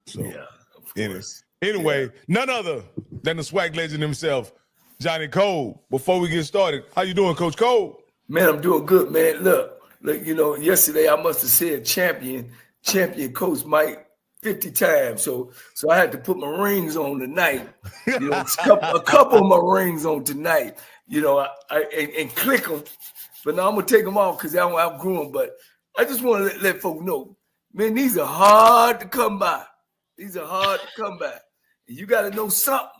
So, yeah, of course. Anyway, none other than the swag legend himself, Johnnie Cole. Before we get started, how you doing, Coach Cole? Man, I'm doing good, man. Look, yesterday I must have said champion Coach Mike 50 times. So I had to put my rings on tonight. A couple of my rings on tonight. And click them. But now I'm gonna take them off because I don't outgrow them. But I just want to let folks know, man, these are hard to come by. These are hard to come by. And you got to know something.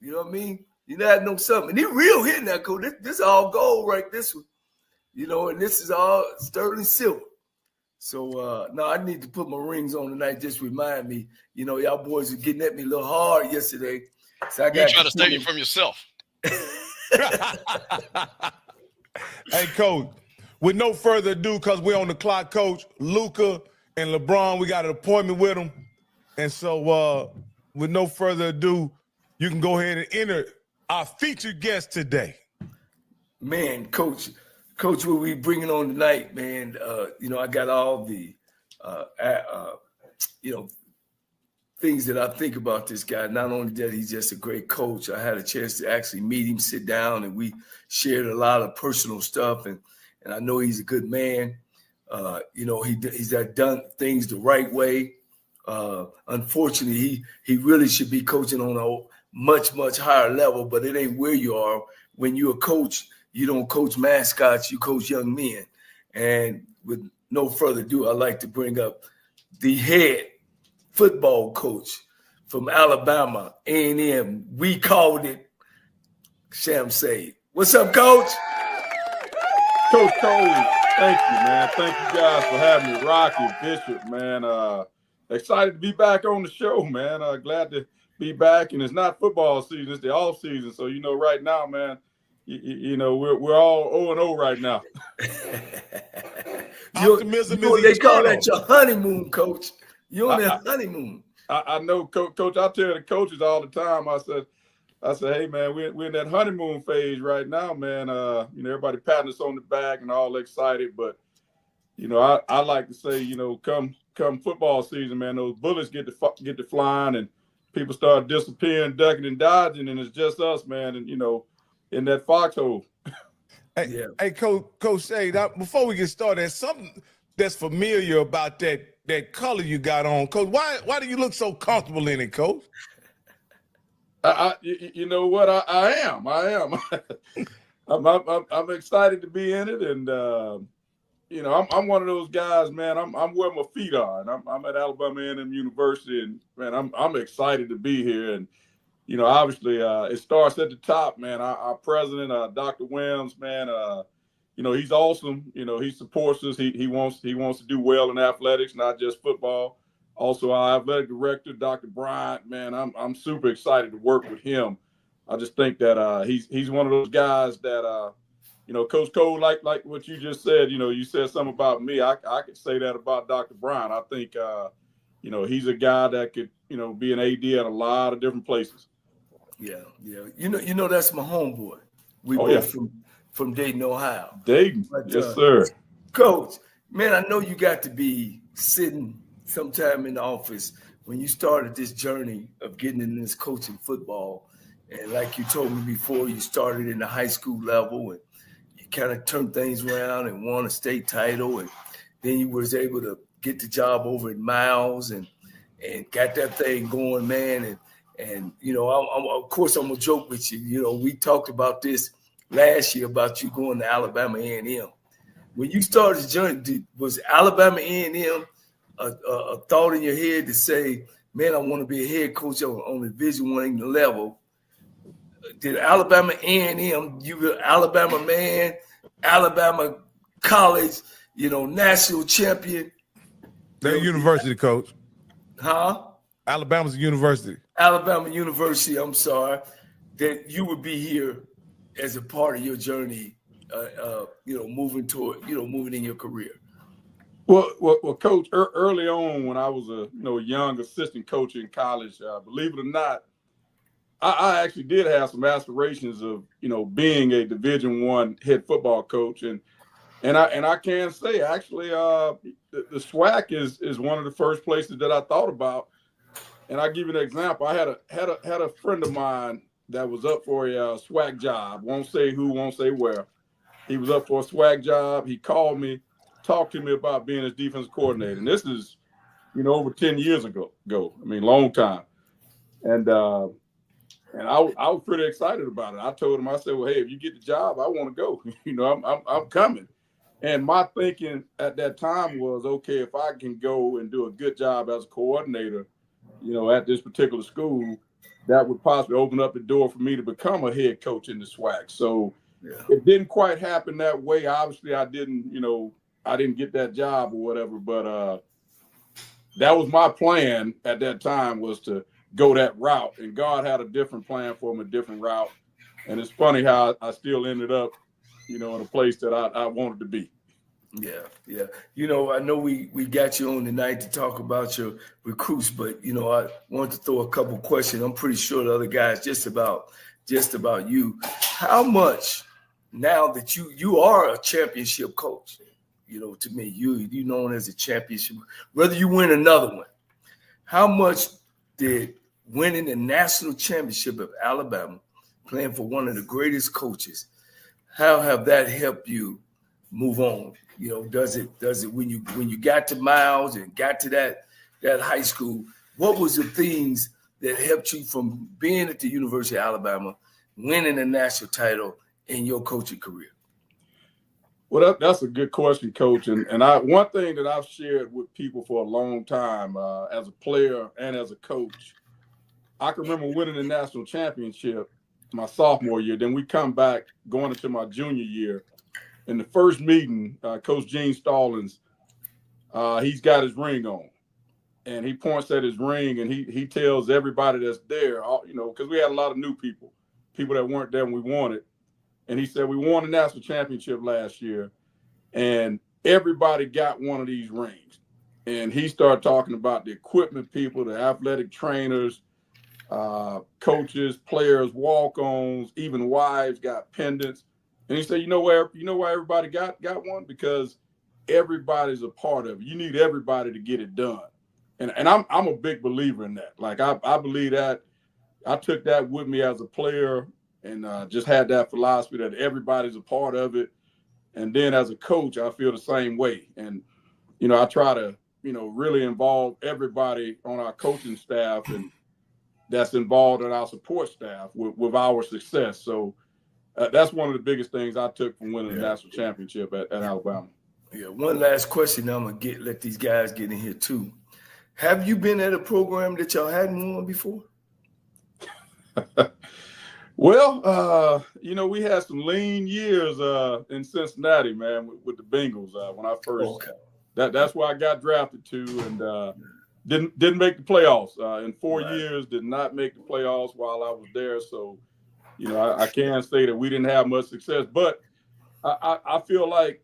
You know what I mean? You got to know something. And they're real hitting that, Coach. This is all gold right this one. And this is all sterling silver. So, no, I need to put my rings on tonight. Just remind me, y'all boys were getting at me a little hard yesterday. So You're trying to save you from yourself. Hey, Coach, with no further ado, because we're on the clock, Coach, Luka and LeBron, we got an appointment with them. And so with no further ado, you can go ahead and enter our featured guest today. Man, Coach, what we bringing on tonight, man, I got all the, things that I think about this guy. Not only that he's just a great coach, I had a chance to actually meet him, sit down, and we shared a lot of personal stuff. And I know he's a good man. He's done things the right way. Unfortunately, he really should be coaching on a much, much higher level, but it ain't where you are. When you're a coach, you don't coach mascots, you coach young men. And with no further ado, I'd like to bring up the head football coach from Alabama, A&M. We called it Sham Sade. What's up, Coach? Coach Cole, thank you, man. Thank you guys for having me. Rocky, Bishop, man. Excited to be back on the show, man. Glad to be back. And it's not football season, it's the off season. So, right now, man, we're all 0-0 right now. Optimism is they call that your honeymoon, Coach. You're on that honeymoon. I know, Coach. I tell the coaches all the time. I said, hey, man, we're in that honeymoon phase right now, man. Everybody patting us on the back and all excited. But, I like to say, come football season, man, those bullets get to flying and people start disappearing, ducking and dodging, and it's just us, man, and, in that foxhole. Hey, Coach Shade, before we get started, there's something that's familiar about that color you got on. Coach, why do you look so comfortable in it, Coach? You know what? I am. I'm excited to be in it, and I'm one of those guys, man. I'm where my feet are, and I'm at Alabama A&M University, and man, I'm excited to be here. And obviously, it starts at the top, man. Our president, Dr. Williams, man. He's awesome. He supports us. He wants to do well in athletics, not just football. Also, our athletic director, Dr. Bryant, man, I'm super excited to work with him. I just think that he's one of those guys that Coach Cole, like what you just said. You said something about me. I could say that about Dr. Bryant. I think he's a guy that could be an AD at a lot of different places. Yeah. That's my homeboy. We both from Dayton, Ohio. Dayton, yes, sir. Coach, man, I know you got to be sitting sometime in the office when you started this journey of getting in this coaching football. And like you told me before, you started in the high school level and you kind of turned things around and won a state title. And then you was able to get the job over at Miles and got that thing going, man. And of course, I'm going to joke with you. We talked about this last year about you going to Alabama A&M. When you started the journey, was Alabama A&M a thought in your head to say, man, I want to be a head coach on the Division I level? Did Alabama A&M, you were Alabama man, Alabama college, national champion? They're a university, Coach. Huh? Alabama's a university. Alabama University, I'm sorry, that you would be here as a part of your journey, moving in your career. Well, Coach, early on when I was a young assistant coach in college, believe it or not, I actually did have some aspirations of being a Division I head football coach, and I can say actually the SWAC is one of the first places that I thought about And I'll give you an example. I had a friend of mine that was up for a swag job. Won't say who, won't say where. He was up for a swag job. He called me, talked to me about being his defensive coordinator. And this is, over 10 years ago. I mean, long time. And I was pretty excited about it. I told him, I said, well, hey, if you get the job, I want to go. I'm coming. And my thinking at that time was, okay, if I can go and do a good job as a coordinator, at this particular school, that would possibly open up the door for me to become a head coach in the SWAC. So It didn't quite happen that way. Obviously, I didn't get that job or whatever, but that was my plan at that time, was to go that route. And God had a different plan for me, a different route. And it's funny how I still ended up, in a place that I wanted to be. Yeah. I know we got you on tonight to talk about your recruits, but I want to throw a couple questions. I'm pretty sure the other guys just about you. How much, now that you are a championship coach, to me, you known as a championship, whether you win another one, how much did winning the national championship of Alabama, playing for one of the greatest coaches, how have that helped you move on? Does it when you got to Miles and got to that high school, what was the things that helped you from being at the University of Alabama, winning a national title in your coaching career? Well, that's a good question, Coach. And one thing that I've shared with people for a long time, as a player and as a coach, I can remember winning the national championship my sophomore year. Then we come back going into my junior year. In the first meeting, Coach Gene Stallings, he's got his ring on, and he points at his ring, and he tells everybody that's there, because we had a lot of new people that weren't there when we won it. And he said, we won the national championship last year, and everybody got one of these rings. And he started talking about the equipment people, the athletic trainers, coaches, players, walk-ons, even wives got pendants. And he said, you know why everybody got one? Because everybody's a part of it. You need everybody to get it done. And I'm a big believer in that. Like, I believe that. I took that with me as a player, and just had that philosophy that everybody's a part of it. And then as a coach, I feel the same way. And, I try to, really involve everybody on our coaching staff and that's involved in our support staff with our success. So that's one of the biggest things I took from winning the national championship at Alabama. Yeah, one last question. I'm going to let these guys get in here too. Have you been at a program that y'all hadn't won before? Well, we had some lean years in Cincinnati, man, with the Bengals when I first. Okay. That's where I got drafted to, and didn't make the playoffs in 4 years. Did not make the playoffs while I was there. So, I can't say that we didn't have much success, but I feel like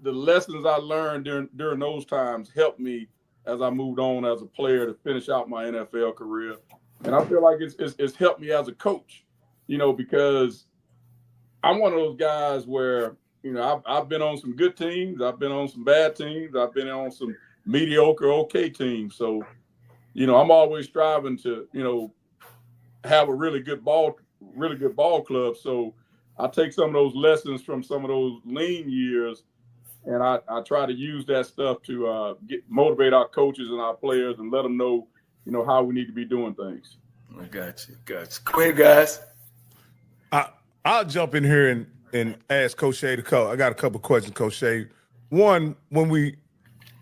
the lessons I learned during those times helped me as I moved on as a player to finish out my NFL career, and I feel like it's helped me as a coach. Because I'm one of those guys where, I've been on some good teams. I've been on some bad teams. I've been on some mediocre, okay teams. So, I'm always striving to, have a really good ball club. So I take some of those lessons from some of those lean years, and I try to use that stuff to motivate our coaches and our players and let them know, how we need to be doing things. I got you. Go ahead, guys. I'll jump in here and ask Coach Shea I got a couple questions, Coach Shea. One,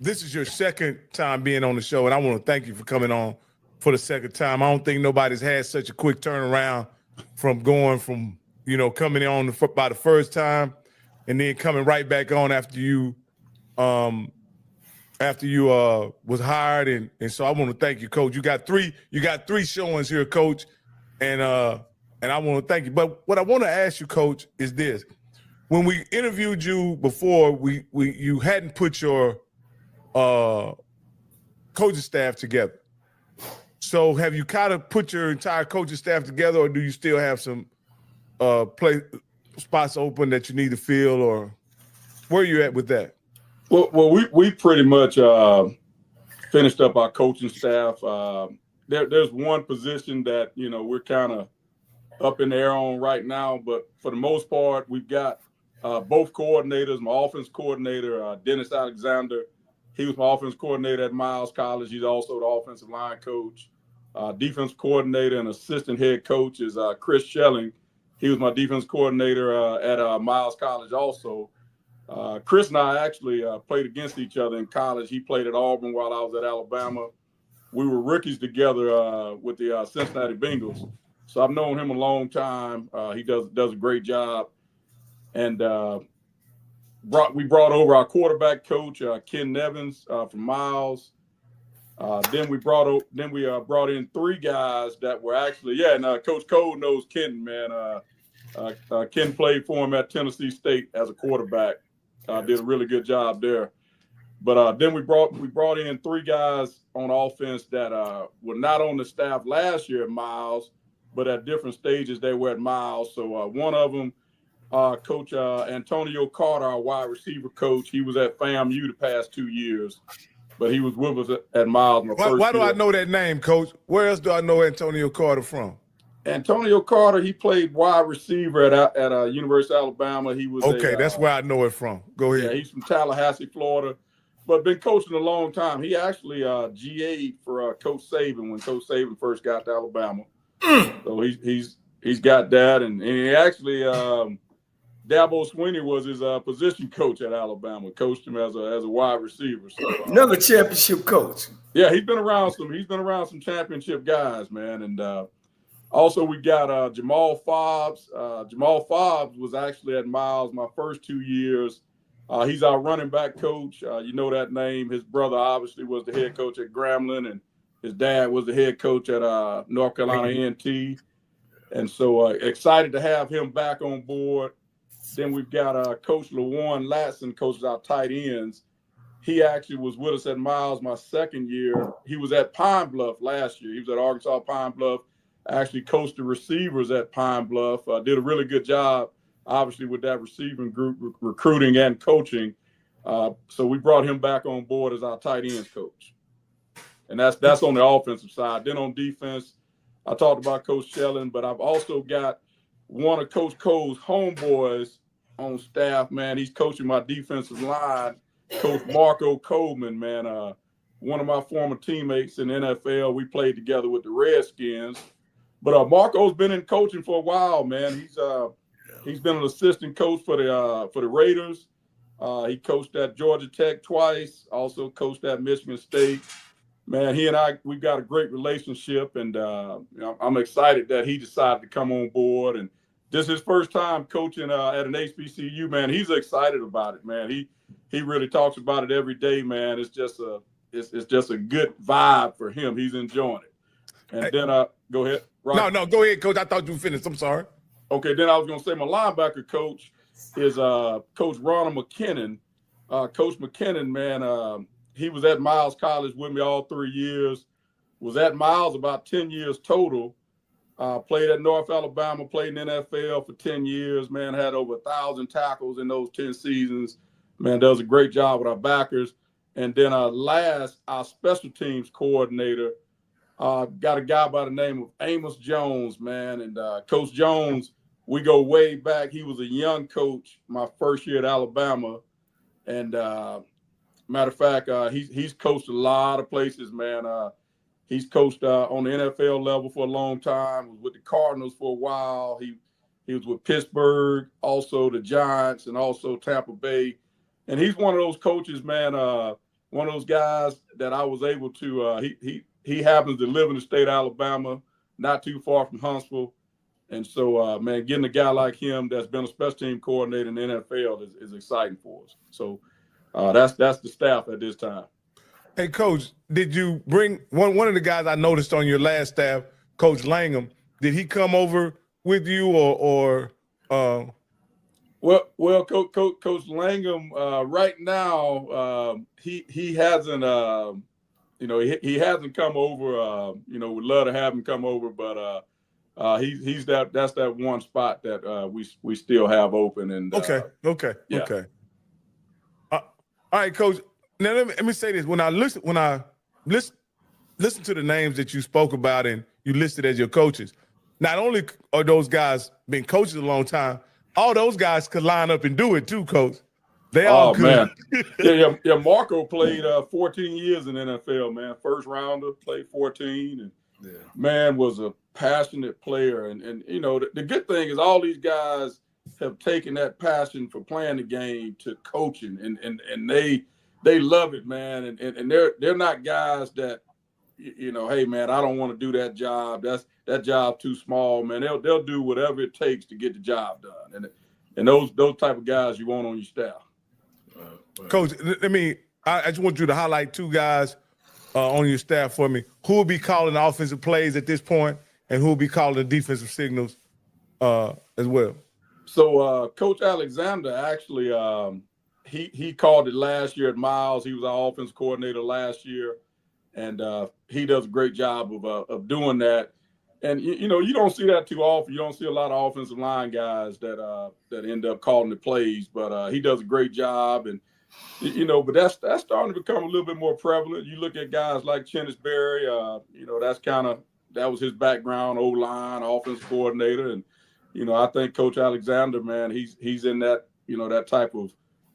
this is your second time being on the show, and I want to thank you for coming on for the second time. I don't think nobody's had such a quick turnaround from going from, coming on by the first time and then coming right back on after you was hired. And so I want to thank you, Coach. You got three showings here, Coach, and I want to thank you. But what I want to ask you, Coach, is this. When we interviewed you before, you hadn't put your coaching staff together. So have you kind of put your entire coaching staff together, or do you still have some play spots open that you need to fill, or where are you at with that? Well, we pretty much finished up our coaching staff. there's one position that, we're kind of up in the air on right now, but for the most part, we've got both coordinators. My offense coordinator, Dennis Alexander, he was my offense coordinator at Miles College. He's also the offensive line coach. Defense coordinator and assistant head coach is Chris Schelling. He was my defense coordinator at Miles College also. Chris and I actually played against each other in college. He played at Auburn while I was at Alabama. We were rookies together with the Cincinnati Bengals. So I've known him a long time. He does a great job. And we brought over our quarterback coach, Ken Nevins from Miles. Then we brought in three guys that were actually, and Coach Cole knows Ken, man. Ken played for him at Tennessee State as a quarterback. Did a really good job there. But then we brought in three guys on offense that were not on the staff last year at Miles, but at different stages they were at Miles. So one of them, Coach Antonio Carter, our wide receiver coach, he was at FAMU the past 2 years, but he was with us at Miles my first Why do year. I know that name, Coach? Where else do I know Antonio Carter from? Antonio Carter, he played wide receiver at University of Alabama. He was that's where I know it from. Go ahead. Yeah, he's from Tallahassee, Florida, but been coaching a long time. He actually GA'd for Coach Saban when Coach Saban first got to Alabama. So he's got that, and he actually Dabo Swinney was his position coach at Alabama. Coached him as a wide receiver. So another championship coach. Yeah, he's been around some championship guys, man, and. Also, we got Jamal Fobbs. Jamal Fobbs was actually at Miles my first 2 years. He's our running back coach. You know that name. His brother obviously was the head coach at Grambling, and his dad was the head coach at North Carolina A&T. And so excited to have him back on board. Then we've got Coach LaWarn Latson, coaches our tight ends. He actually was with us at Miles my second year. He was at Pine Bluff last year. He was at Arkansas Pine Bluff. Actually coached the receivers at Pine Bluff. Did a really good job, obviously, with that receiving group, recruiting and coaching. So we brought him back on board as our tight ends coach. And that's on the offensive side. Then on defense, I talked about Coach Schelling, but I've also got one of Coach Cole's homeboys on staff, man. He's coaching my defensive line, Coach Marco Coleman, man. One of my former teammates in the NFL. We played together with the Redskins. But Marco's been in coaching for a while, man. He's been an assistant coach for the Raiders. He coached at Georgia Tech twice. Also coached at Michigan State. Man, he and we've got a great relationship, and I'm excited that he decided to come on board. And this is his first time coaching at an HBCU. Man, he's excited about it, man. He really talks about it every day, man. It's just a good vibe for him. He's enjoying it. And then go ahead. Right. No, go ahead, Coach. I thought you finished. I'm sorry. Okay, then I was going to say my linebacker coach is Coach Ronald McKinnon. Coach McKinnon, man, he was at Miles College with me all 3 years. Was at Miles about 10 years total. Played at North Alabama, played in the NFL for 10 years, man. Had over 1,000 tackles in those 10 seasons. Man, does a great job with our backers. And then last, our special teams coordinator, got a guy by the name of Amos Jones, man. And Coach Jones, we go way back. He was a young coach my first year at Alabama. And matter of fact, he's coached a lot of places, man. He's coached on the NFL level for a long time, was with the Cardinals for a while. He was with Pittsburgh, also the Giants, and also Tampa Bay. And he's one of those coaches, man, one of those guys that I was able to he happens to live in the state of Alabama, not too far from Huntsville. And so, man, getting a guy like him that's been a special team coordinator in the NFL is exciting for us. So that's the staff at this time. Hey, Coach, did you bring one of the guys I noticed on your last staff, Coach Langham? Did he come over with you or Well, Coach Langham, right now, he hasn't, he hasn't come over. We'd love to have him come over, but that's that one spot that we still have open. And okay. All right, Coach. Now let me say this: when I listen listen to the names that you spoke about and you listed as your coaches. Not only are those guys been coaches a long time, all those guys could line up and do it too, Coach. They all could. Man. Yeah. Marco played 14 years in NFL, man. First rounder, played 14, and man was a passionate player. And you know, the good thing is all these guys have taken that passion for playing the game to coaching, and they love it, man. And they're not guys that, you know, hey man, I don't want to do that job. That job too small, man. They'll do whatever it takes to get the job done. And those type of guys you want on your staff. Coach, I just want you to highlight two guys on your staff for me. Who will be calling the offensive plays at this point, and who will be calling the defensive signals as well? So Coach Alexander actually he called it last year at Miles. He was our offensive coordinator last year, and he does a great job of doing that. And you know, you don't see that too often. You don't see a lot of offensive line guys that end up calling the plays, but he does a great job. And you know, but that's starting to become a little bit more prevalent. You look at guys like Chennis Berry. You know, that was his background, O-line, offensive coordinator, and you know, I think Coach Alexander, man, he's in that, you know, that type of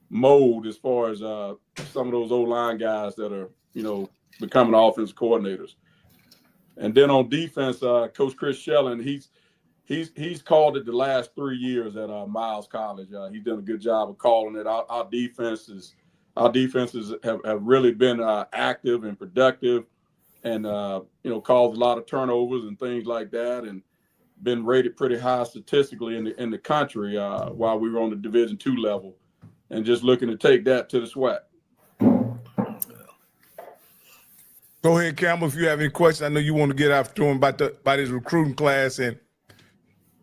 mode as far as some of those O-line guys that are, you know, becoming offensive coordinators. And then on defense, Coach Chris Shelling, he's called it the last 3 years at Miles College. He's done a good job of calling it. Our defenses have really been active and productive, and you know, caused a lot of turnovers and things like that, and been rated pretty high statistically in the country while we were on the Division II level, and just looking to take that to the SWAC. Go ahead, Campbell, if you have any questions. I know you want to get after him about his recruiting class and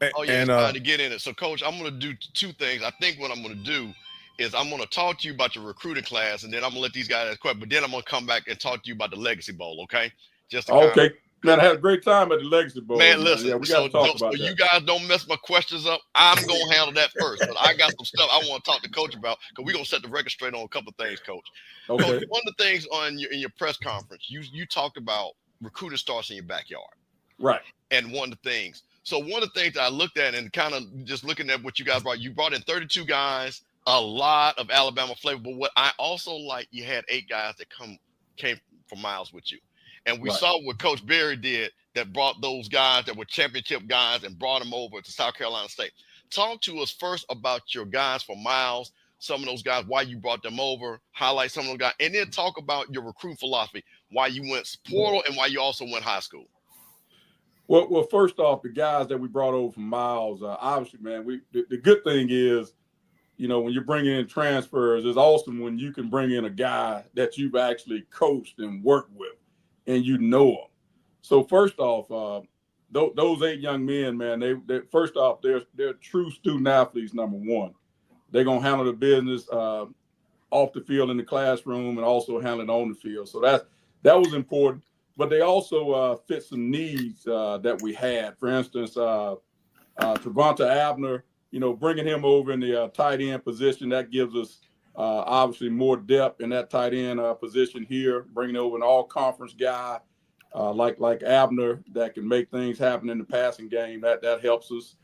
it's time to get in it. So, Coach, I'm going to do two things. I think what I'm going to do is I'm going to talk to you about your recruiting class, and then I'm going to let these guys ask questions, but then I'm going to come back and talk to you about the Legacy Bowl, okay? Just okay. Man, I had a great time at the Legacy Bowl. Man, listen, yeah, we got to talk about that. You guys don't mess my questions up. I'm going to handle that first, but I got some stuff I want to talk to Coach about, because we're going to set the record straight on a couple of things, Coach. Okay. Coach, one of the things in your press conference, you talked about recruiting starts in your backyard. Right. And one of the things that I looked at and kind of just looking at what you guys brought in 32 guys, a lot of Alabama flavor. But what I also like, you had 8 guys that came from Miles with you. And we saw what Coach Berry did that brought those guys that were championship guys and brought them over to South Carolina State. Talk to us first about your guys from Miles, some of those guys, why you brought them over, highlight some of those guys, and then talk about your recruit philosophy, why you went portal and why you also went high school. Well, first off, the guys that we brought over from Miles, obviously, man, the good thing is, you know, when you're bringing in transfers, it's awesome when you can bring in a guy that you've actually coached and worked with, and you know them. So first off, those 8 young men, man, they first off, they're true student athletes. Number one, they're gonna handle the business off the field in the classroom, and also handle it on the field. So that was important. But they also fit some needs that we had. For instance, Travonta Abner, you know, bringing him over in the tight end position, that gives us obviously more depth in that tight end position here. Bringing over an all-conference guy like Abner that can make things happen in the passing game, that helps us.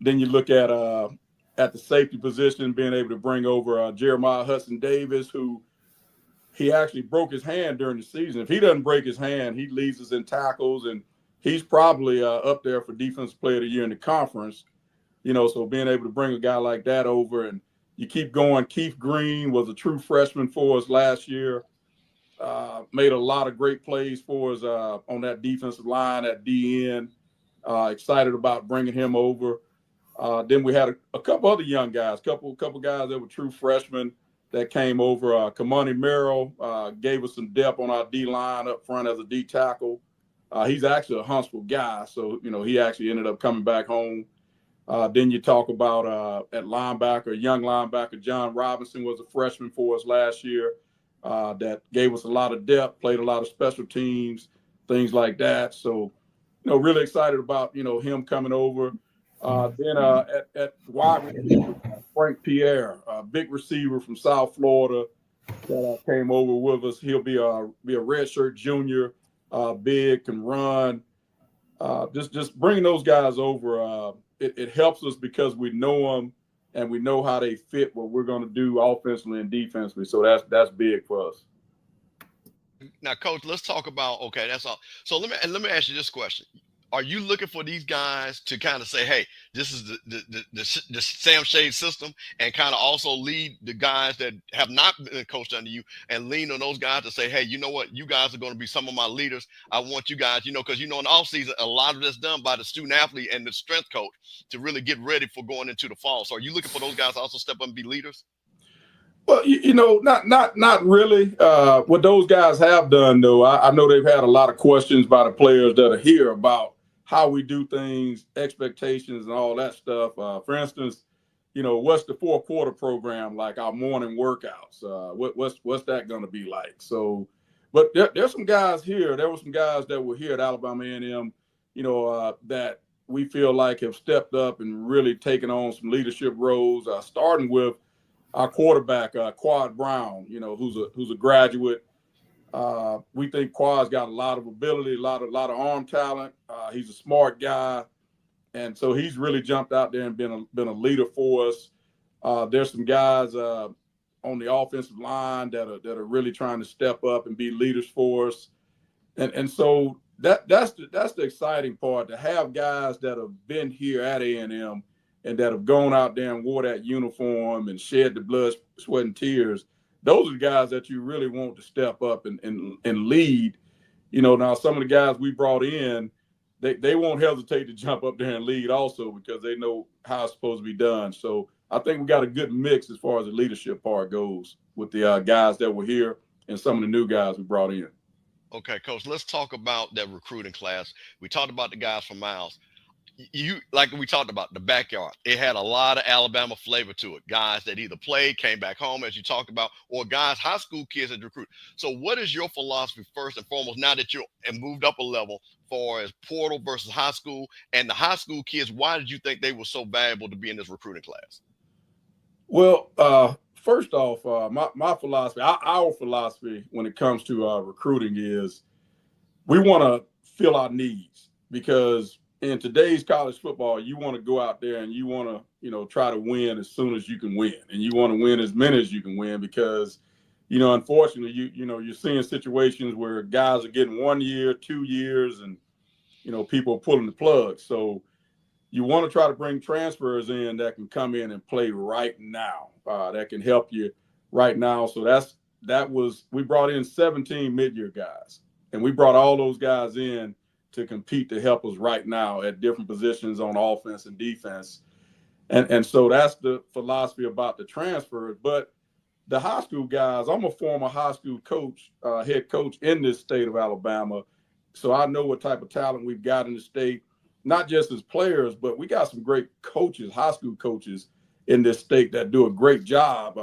Then you look at the safety position, being able to bring over Jeremiah Hudson-Davis, who he actually broke his hand during the season. If he doesn't break his hand, he leads us in tackles, and he's probably up there for Defensive Player of the Year in the conference. You know, so being able to bring a guy like that over, and you keep going. Keith Green was a true freshman for us last year. Made a lot of great plays for us on that defensive line at DN. Excited about bringing him over. Then we had a couple other young guys, couple guys that were true freshmen that came over. Kamani Merrill gave us some depth on our D-line up front as a D tackle. He's actually a Huntsville guy, so, you know, he actually ended up coming back home. Then you talk about at linebacker, young linebacker, John Robinson was a freshman for us last year that gave us a lot of depth, played a lot of special teams, things like that. So, you know, really excited about, you know, him coming over. Then at wide receiver, Frank Pierre, a big receiver from South Florida that came over with us. He'll be a redshirt junior. big, can run. Just bringing those guys over, it helps us because we know them and we know how they fit what we're going to do offensively and defensively. So that's big for us. Now, Coach, let's talk about, okay, that's all. So let me ask you this question. Are you looking for these guys to kind of say, hey, this is the Sam Shade system, and kind of also lead the guys that have not been coached under you and lean on those guys to say, hey, you know what, you guys are going to be some of my leaders. I want you guys, because in the offseason, a lot of that's done by the student athlete and the strength coach to really get ready for going into the fall. So are you looking for those guys to also step up and be leaders? Well, not really. What those guys have done, though, I know they've had a lot of questions by the players that are here about how we do things, expectations, and all that stuff. For instance, what's the 4-quarter program like? Our morning workouts. What's that going to be like? So, but there's some guys here. There were some guys that were here at Alabama A&M, that we feel like have stepped up and really taken on some leadership roles. Starting with our quarterback, Quad Brown, who's a graduate. We think Quad's got a lot of ability, a lot of arm talent. He's a smart guy, and so he's really jumped out there and been a leader for us. There's some guys on the offensive line that are really trying to step up and be leaders for us, and so that's the exciting part, to have guys that have been here at A&M and that have gone out there and wore that uniform and shed the blood, sweat, and tears. Those are the guys that you really want to step up and lead. Now some of the guys we brought in, they won't hesitate to jump up there and lead also, because they know how it's supposed to be done. So I think we got a good mix as far as the leadership part goes with the guys that were here and some of the new guys we brought in. Okay, Coach, let's talk about that recruiting class. We talked about the guys from Miles. Like we talked about, the backyard, it had a lot of Alabama flavor to it. Guys that either played, came back home, as you talked about, or guys, high school kids that recruit. So what is your philosophy first and foremost, now that you're moved up a level, far as portal versus high school, and the high school kids, why did you think they were so valuable to be in this recruiting class? Well, first off, my philosophy, our philosophy when it comes to recruiting is we want to fill our needs, because in today's college football, you want to go out there and you want to, try to win as soon as you can win, and you want to win as many as you can win, because, unfortunately, you're seeing situations where guys are getting 1 year, 2 years, and, people are pulling the plug. So you want to try to bring transfers in that can come in and play right now, that can help you right now. So we brought in 17 mid-year guys, and we brought all those guys in to compete to help us right now at different positions on offense and defense. And so that's the philosophy about the transfers. But the high school guys, I'm a former high school coach, head coach in this state of Alabama. So I know what type of talent we've got in the state, not just as players, but we got some great coaches, high school coaches in this state that do a great job.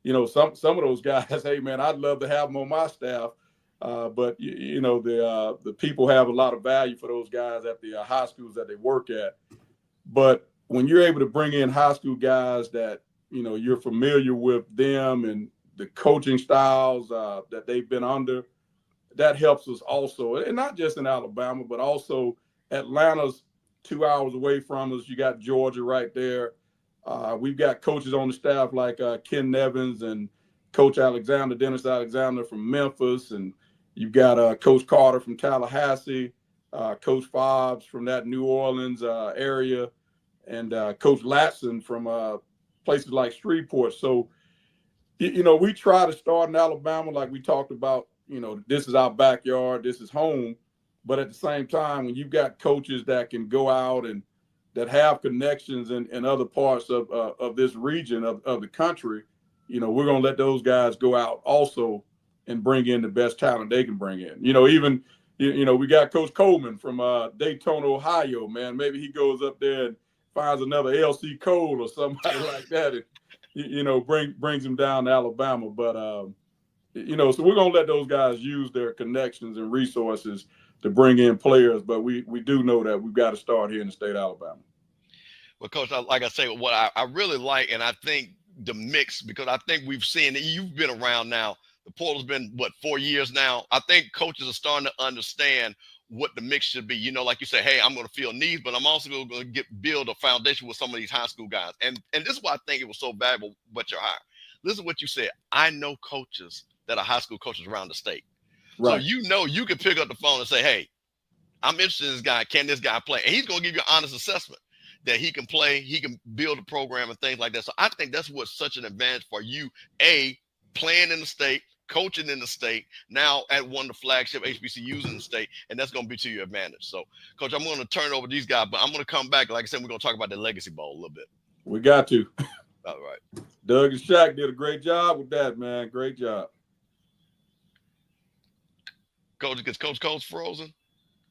Some of those guys, hey, man, I'd love to have them on my staff. But the people have a lot of value for those guys at the high schools that they work at. But when you're able to bring in high school guys that, you're familiar with them and the coaching styles that they've been under, that helps us also. And not just in Alabama, but also Atlanta's 2 hours away from us. You got Georgia right there. We've got coaches on the staff like Ken Nevins and Coach Alexander, Dennis Alexander from Memphis, and you've got Coach Carter from Tallahassee, Coach Fobbs from that New Orleans area, and Coach Latson from places like Shreveport. So, we try to start in Alabama, like we talked about. This is our backyard, this is home. But at the same time, when you've got coaches that can go out and that have connections in other parts of this region of the country, we're going to let those guys go out also and bring in the best talent they can bring in. We got Coach Coleman from Daytona, Ohio, man. Maybe he goes up there and finds another LC Cole or somebody like that and, brings him down to Alabama. But, so we're going to let those guys use their connections and resources to bring in players. But we do know that we've got to start here in the state of Alabama. Well, Coach, like I say, what I really like, and I think the mix, because I think we've seen that you've been around now The portal's been, 4 years now. I think coaches are starting to understand what the mix should be. You know, like you say, hey, I'm going to fill needs, but I'm also going to build a foundation with some of these high school guys. And this is why I think it was so valuable what you're hiring. Listen to what you said. I know coaches that are high school coaches around the state. Right. So you know you can pick up the phone and say, hey, I'm interested in this guy. Can this guy play? And he's going to give you an honest assessment that he can play, he can build a program and things like that. So I think that's what's such an advantage for you, playing in the state, coaching in the state, now at one of the flagship HBCUs in the state, and that's going to be to your advantage. So, Coach, I'm going to turn it over to these guys, but I'm going to come back. Like I said, we're going to talk about the Legacy Bowl a little bit. We got to. All right. Doug and Shaq did a great job with that, man. Great job. Coach, is Coach Cole's frozen?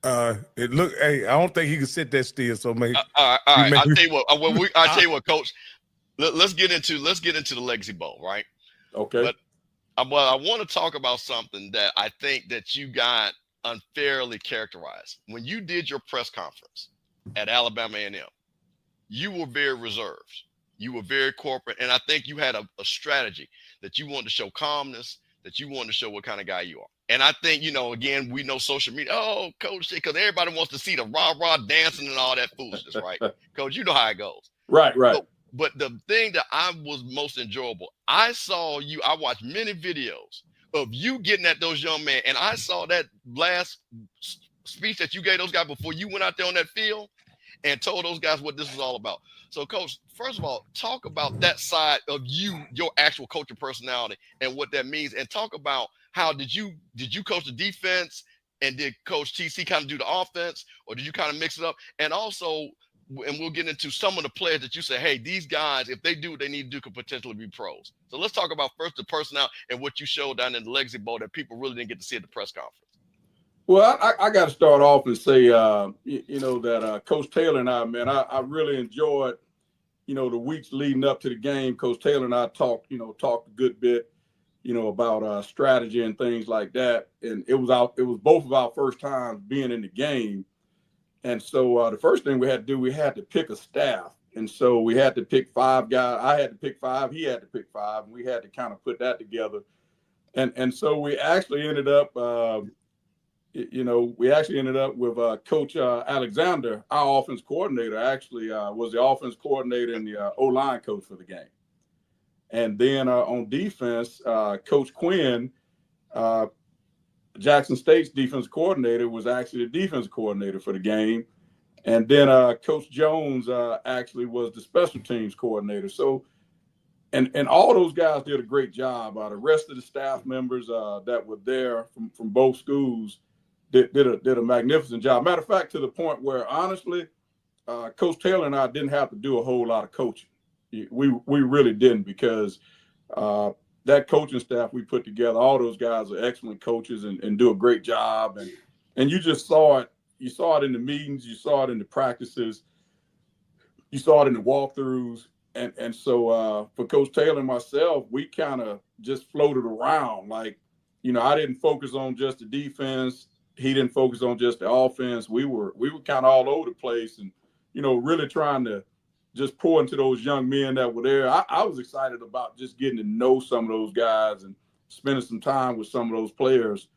It look. Hey, I don't think he can sit that still. So maybe. All right. I'll tell you what. I'll tell you what, Coach. Let's get into the Legacy Bowl, right? Okay. But I want to talk about something that I think that you got unfairly characterized when you did your press conference at Alabama A&M. You were very reserved. You were very corporate, and I think you had a strategy that you wanted to show calmness, that you wanted to show what kind of guy you are. And I think, again, we know social media. Oh, Coach, because everybody wants to see the rah-rah dancing and all that foolishness, right? Coach, you know how it goes. Right. But the thing that I was most enjoyable, I watched many videos of you getting at those young men, and I saw that last speech that you gave those guys before you went out there on that field and told those guys what this was all about. So, Coach, first of all, talk about that side of your actual coaching personality and what that means, and talk about how did you coach the defense, and did Coach TC kind of do the offense, or did you kind of mix it up? And also, and we'll get into some of the players that you say, hey, these guys, if they do what they need to do, could potentially be pros. So let's talk about first the personnel and what you showed down in the Legacy Bowl that people really didn't get to see at the press conference. Well, I got to start off and say, that Coach Taylor and I, man, I really enjoyed, the weeks leading up to the game. Coach Taylor and I talked a good bit, about strategy and things like that. And it was both of our first times being in the game. And so the first thing we had to do, we had to pick a staff. And so we had to pick 5 guys. I had to pick 5. He had to pick 5. And we had to kind of put that together. And so we actually ended up, with Coach Alexander, our offense coordinator, actually was the offense coordinator and the O-line coach for the game. And then on defense, Coach Quinn, Jackson State's defense coordinator, was actually the defense coordinator for the game. And then Coach Jones actually was the special teams coordinator. So, and all those guys did a great job. The rest of the staff members that were there from both schools did a magnificent job. Matter of fact, to the point where, honestly, Coach Taylor and I didn't have to do a whole lot of coaching. We really didn't, because that coaching staff we put together, all those guys are excellent coaches and do a great job. And you just saw it. You saw it in the meetings. You saw it in the practices. You saw it in the walkthroughs. And so for Coach Taylor and myself, we kind of just floated around. Like, I didn't focus on just the defense. He didn't focus on just the offense. We were kind of all over the place and, really trying to just pour into those young men that were there. I was excited about just getting to know some of those guys and spending some time with some of those players.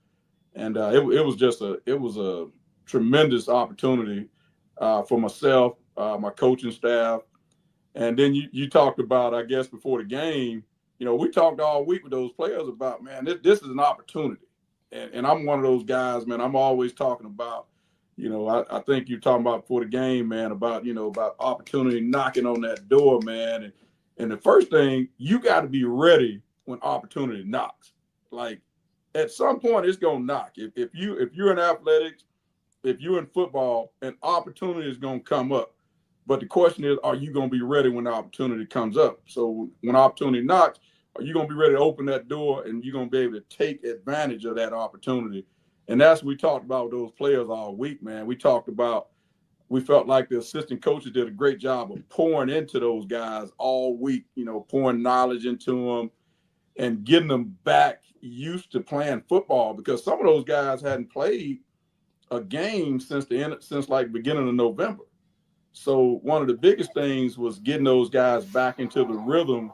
And it was a tremendous opportunity for myself, my coaching staff. And then you talked about, I guess, before the game, we talked all week with those players about, man, this is an opportunity. And I'm one of those guys, man, I'm always talking about, I think you're talking about before the game, man, about opportunity knocking on that door, man. And the first thing, you got to be ready when opportunity knocks. Like, at some point, it's going to knock. If you're in athletics, if you're in football, an opportunity is going to come up. But the question is, are you going to be ready when the opportunity comes up? So when opportunity knocks, are you going to be ready to open that door and you're going to be able to take advantage of that opportunity? And that's what we talked about with those players all week, man. We felt like the assistant coaches did a great job of pouring into those guys all week, pouring knowledge into them and getting them back used to playing football, because some of those guys hadn't played a game since like beginning of November. So one of the biggest things was getting those guys back into the rhythm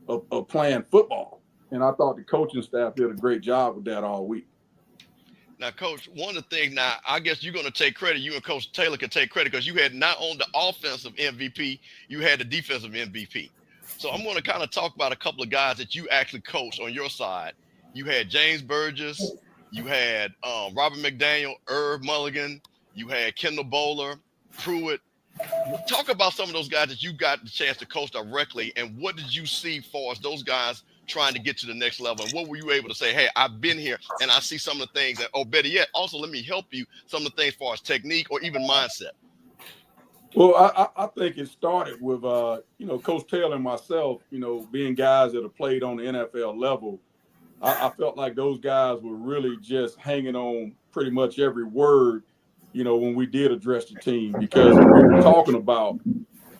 of playing football. And I thought the coaching staff did a great job with that all week. Now, Coach, one of the things, now, I guess you're going to take credit. You and Coach Taylor can take credit because you had not only the offensive MVP, you had the defensive MVP. So I'm going to kind of talk about a couple of guys that you actually coached on your side. You had James Burgess. You had Robert McDaniel, Irv Mulligan. You had Kendall Bowler, Pruitt. Talk about some of those guys that you got the chance to coach directly, and what did you see for us, those guys trying to get to the next level? And what were you able to say, hey, I've been here and I see some of the things that, oh, better yet, also let me help you some of the things as far as technique or even mindset? Well, I think it started with, Coach Taylor and myself, being guys that have played on the NFL level. I felt like those guys were really just hanging on pretty much every word, when we did address the team, because we were talking about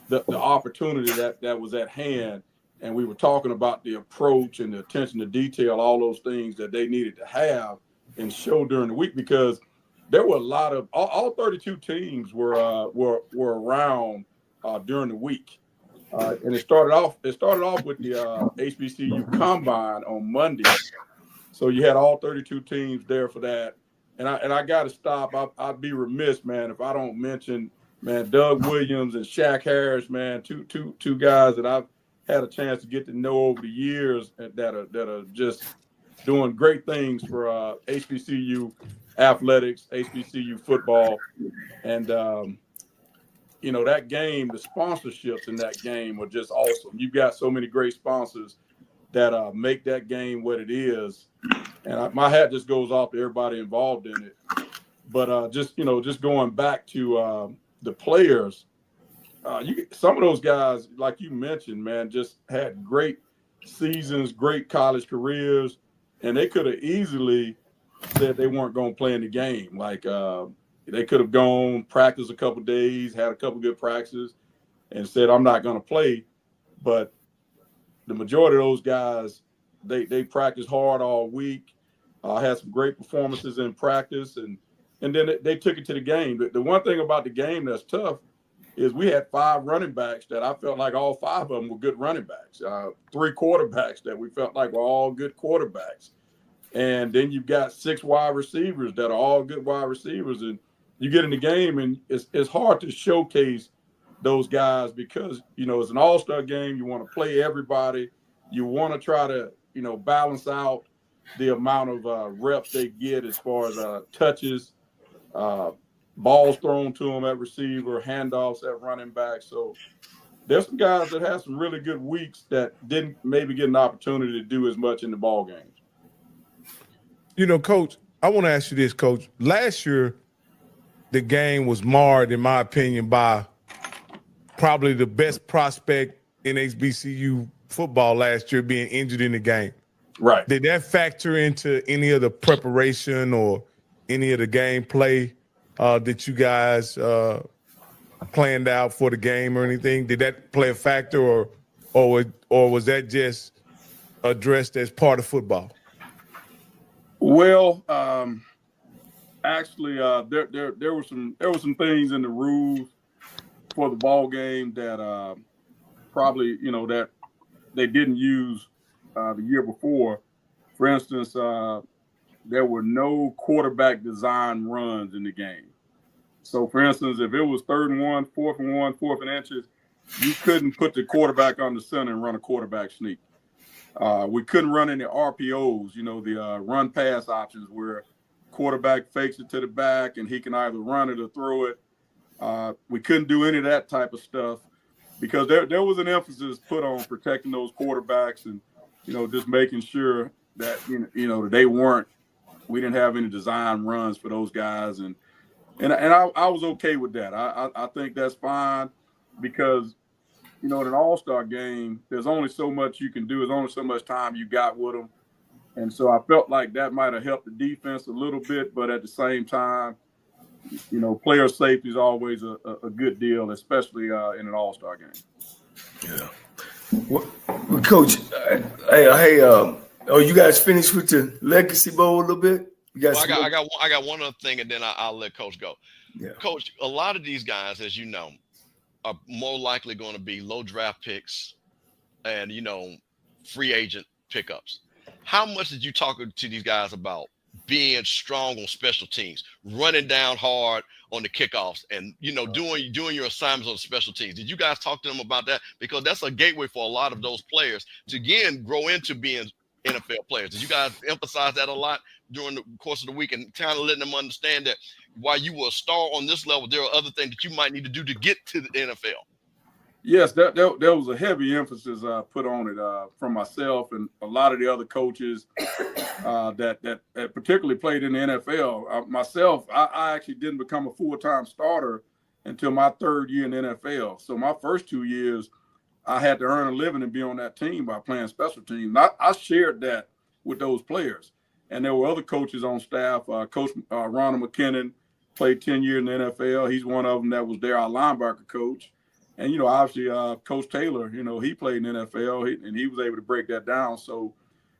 the opportunity that was at hand. And we were talking about the approach and the attention to detail, all those things that they needed to have and show during the week, because there were a lot of all 32 teams were around during the week. And it started off with the HBCU Combine on Monday. So you had all 32 teams there for that. And I got to stop. I'd be remiss, man, if I don't mention, man, Doug Williams and Shaq Harris, man, two guys that I've had a chance to get to know over the years that are just doing great things for HBCU athletics, HBCU football. And, that game, the sponsorships in that game are just awesome. You've got so many great sponsors that make that game what it is. And my hat just goes off to everybody involved in it. But just going back to the players, some of those guys, like you mentioned, man, just had great seasons, great college careers, and they could have easily said they weren't going to play in the game. Like they could have gone, practiced a couple of days, had a couple of good practices, and said, I'm not going to play. But the majority of those guys, they practiced hard all week, had some great performances in practice, and then they took it to the game. But the one thing about the game that's tough is we had 5 running backs that I felt like all 5 of them were good running backs, 3 quarterbacks that we felt like were all good quarterbacks. And then you've got 6 wide receivers that are all good wide receivers. And you get in the game, and it's hard to showcase those guys because, it's an all-star game. You want to play everybody. You want to try to, balance out the amount of reps they get as far as touches, balls thrown to them at receiver, handoffs at running back. So there's some guys that had some really good weeks that didn't maybe get an opportunity to do as much in the ball games. Coach, I want to ask you this, Coach. Last year, the game was marred, in my opinion, by probably the best prospect in HBCU football last year being injured in the game. Right. Did that factor into any of the preparation or any of the gameplay that you guys planned out for the game or anything? Did that play a factor, or was that just addressed as part of football? Well, actually, there were some things in the rules for the ball game that probably that they didn't use the year before. For instance, there were no quarterback design runs in the game. So, for instance, if it was 3rd and 1, 4th and 1, 4th and inches, you couldn't put the quarterback on the center and run a quarterback sneak. We couldn't run any RPOs, the run pass options where quarterback fakes it to the back and he can either run it or throw it. We couldn't do any of that type of stuff because there was an emphasis put on protecting those quarterbacks and, just making sure that, we didn't have any design runs for those guys. And I was okay with that. I think that's fine because, in an all-star game, there's only so much you can do. There's only so much time you got with them. And so I felt like that might have helped the defense a little bit, but at the same time, player safety is always a good deal, especially in an all-star game. Yeah. Well, Coach, hey, you guys finished with the Legacy Bowl a little bit? I got one other thing, and then I'll let Coach go. Yeah. Coach, a lot of these guys, as you know, are more likely going to be low draft picks and, free agent pickups. how much did you talk to these guys about being strong on special teams, running down hard on the kickoffs, and doing your assignments on special teams? Did you guys talk to them about that? Because that's a gateway for a lot of those players to again grow into being NFL players. Did you guys emphasize that a lot during the course of the week and kind of letting them understand that while you were a star on this level, there are other things that you might need to do to get to the NFL? Yes, that was a heavy emphasis put on it from myself and a lot of the other coaches that particularly played in the NFL. Myself, I actually didn't become a full-time starter until my third year in the NFL. So my first 2 years, I had to earn a living and be on that team by playing special teams. I shared that with those players. And there were other coaches on staff. Coach Ronald McKinnon played 10 years in the NFL. He's one of them that was there, our linebacker coach. And, obviously, Coach Taylor, he played in the NFL, and he was able to break that down. So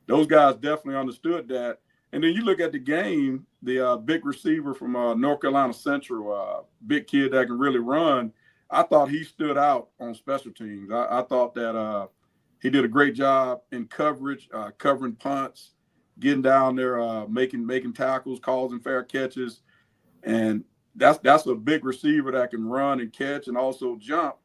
those guys definitely understood that. And then you look at the game, the big receiver from North Carolina Central, big kid that can really run, I thought he stood out on special teams. I thought that he did a great job in coverage, covering punts, getting down there, making tackles, causing fair catches. And that's a big receiver that can run and catch and also jump.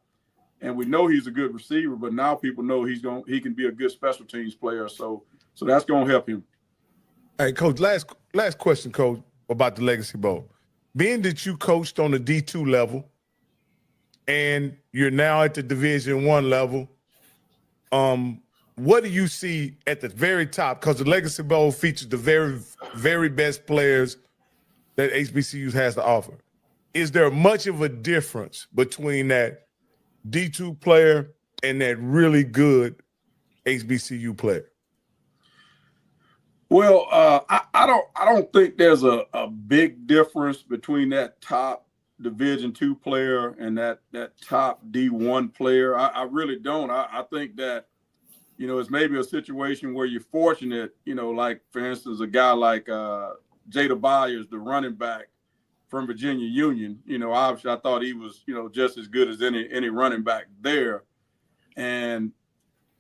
And we know he's a good receiver, but now people know he can be a good special teams player. So that's going to help him. Hey, Coach, last question, Coach, about the Legacy Bowl. Being that you coached on the D2 level and you're now at the Division I level, what do you see at the very top? Because the Legacy Bowl features the very, very best players that HBCUs has to offer. Is there much of a difference between that D2 player and that really good HBCU player? Well, I don't think there's a big difference between that top Division II player and that top D1 player. I really don't. I think that, it's maybe a situation where you're fortunate, like, for instance, a guy like Jada Byers, the running back from Virginia Union. Obviously I thought he was, just as good as any running back there. And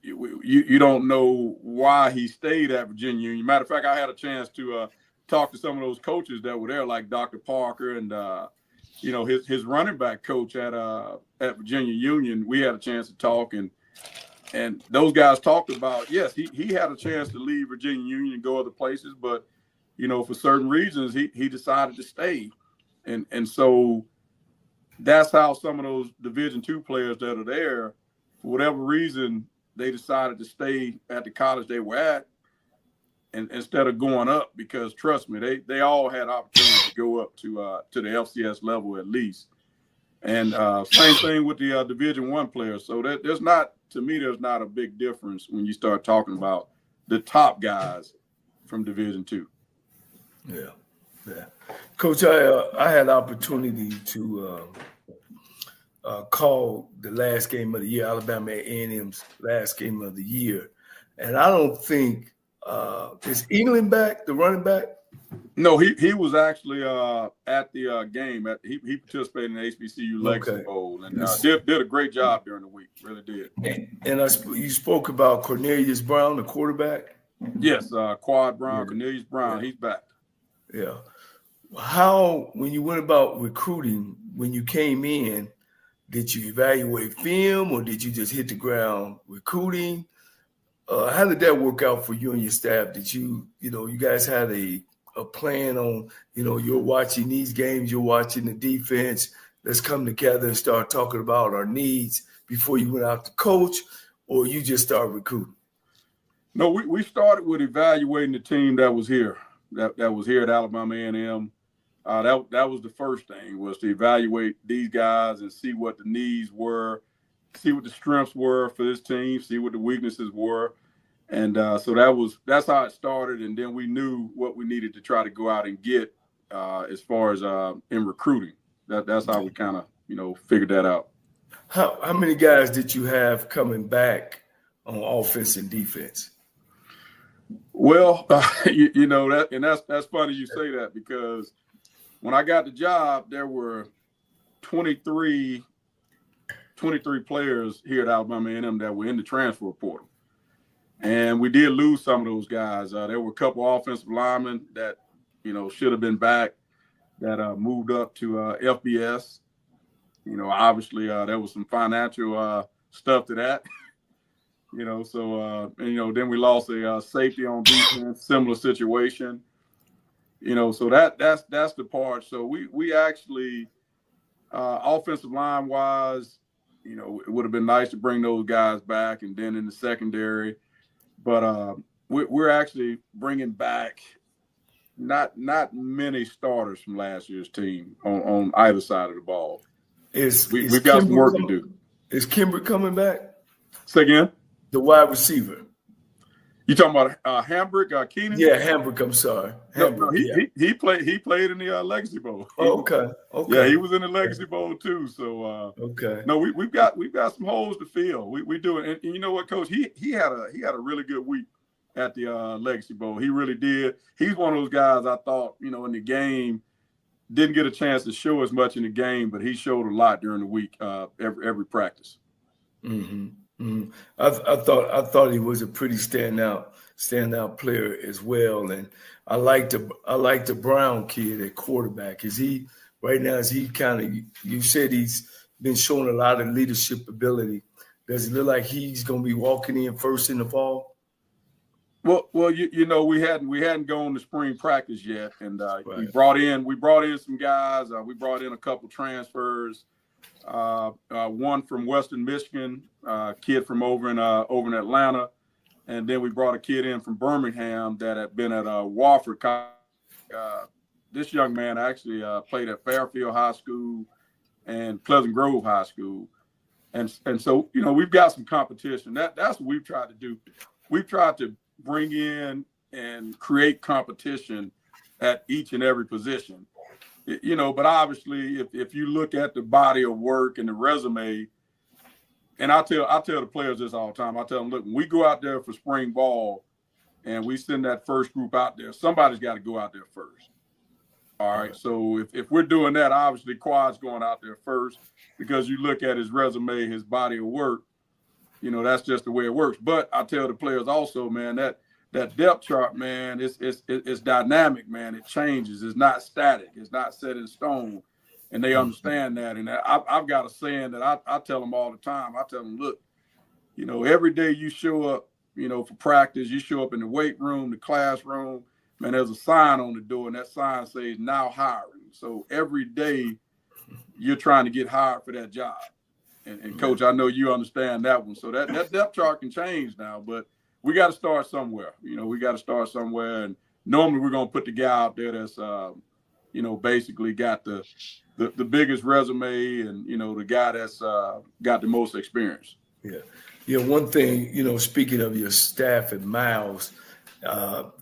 you don't know why he stayed at Virginia Union. Matter of fact, I had a chance to talk to some of those coaches that were there, like Dr. Parker and, his running back coach at Virginia Union. We had a chance to talk, and those guys talked about, yes, he had a chance to leave Virginia Union and go other places, but, for certain reasons, he decided to stay. And so that's how some of those Division II players that are there, for whatever reason, they decided to stay at the college they were at, and instead of going up, because trust me, they all had opportunities to go up to the FCS level at least. And same thing with the Division I players. So there's not a big difference when you start talking about the top guys from Division II. Yeah. Coach, I had the opportunity to call the last game of the year, Alabama A&M's last game of the year. And I don't think is England back, the running back? No, he was actually at the game. He participated in the HBCU Legacy Bowl and did a great job during the week. Really did. And you spoke about Cornelius Brown, the quarterback? Yes, Quad Brown, Cornelius Brown, he's back. Yeah. How, when you went about recruiting, when you came in, did you evaluate film or did you just hit the ground recruiting? How did that work out for you and your staff? Did you guys had a plan on, you're watching these games, you're watching the defense, let's come together and start talking about our needs before you went out to coach, or you just started recruiting? No, we started with evaluating the team that was here, that was here at Alabama A&M. That was the first thing, was to evaluate these guys and see what the needs were, see what the strengths were for this team, see what the weaknesses were. And so that's how it started. And then we knew what we needed to try to go out and get as far as in recruiting. That's how we kind of, figured that out. How many guys did you have coming back on offense and defense? Well, that's funny you say that, because when I got the job, there were 23 players here at Alabama A&M that were in the transfer portal. And we did lose some of those guys. There were a couple offensive linemen that, should have been back that moved up to FBS. Obviously there was some financial stuff to that. Then we lost a safety on defense, similar situation. So that's the part. So we actually offensive line wise, it would have been nice to bring those guys back, and then in the secondary. But we're actually bringing back not many starters from last year's team on either side of the ball. We've got some work to do. Is Kimber coming back? Say again? The wide receiver. You talking about Hambrick, Keenan? Yeah, Hambrick. I'm sorry. Hambrick, he played in the Legacy Bowl. Okay. Yeah, he was in the Legacy Bowl too. So okay. No, we've got some holes to fill. We do it, and you know what, Coach? He had a really good week at the Legacy Bowl. He really did. He's one of those guys I thought in the game didn't get a chance to show as much in the game, but he showed a lot during the week, every practice. Mm-hmm. Mm-hmm. I thought he was a pretty standout player as well, and I like the Brown kid at quarterback. Is he right now? Is he kind of? You said he's been showing a lot of leadership ability. Does it look like he's going to be walking in first in the fall? Well, we hadn't gone to spring practice yet, and right. we brought in some guys. We brought in a couple transfers. One from Western Michigan, kid from over in Atlanta, and then we brought a kid in from Birmingham that had been at Wofford. This young man actually played at Fairfield High School and Pleasant Grove High School, and so we've got some competition. That's what we've tried to do. We've tried to bring in and create competition at each and every position. But obviously, if you look at the body of work and the resume, and I tell the players this all the time. I tell them, look, when we go out there for spring ball and we send that first group out there, somebody's got to go out there first. All right. So if we're doing that, obviously Quad's going out there first because you look at his resume, his body of work, that's just the way it works. But I tell the players also, man, that depth chart, man, it's dynamic, man. It changes. It's not static. It's not set in stone. And they understand that. And I've got a saying that I tell them all the time. I tell them, look, every day you show up, for practice, you show up in the weight room, the classroom, man, there's a sign on the door, and that sign says now hiring. So every day you're trying to get hired for that job. And Coach, I know you understand that one. So that depth chart can change now, but we got to start somewhere. We got to start somewhere. And normally we're going to put the guy out there that's, basically got the biggest resume and, the guy that's got the most experience. Yeah. Yeah. One thing, speaking of your staff at Miles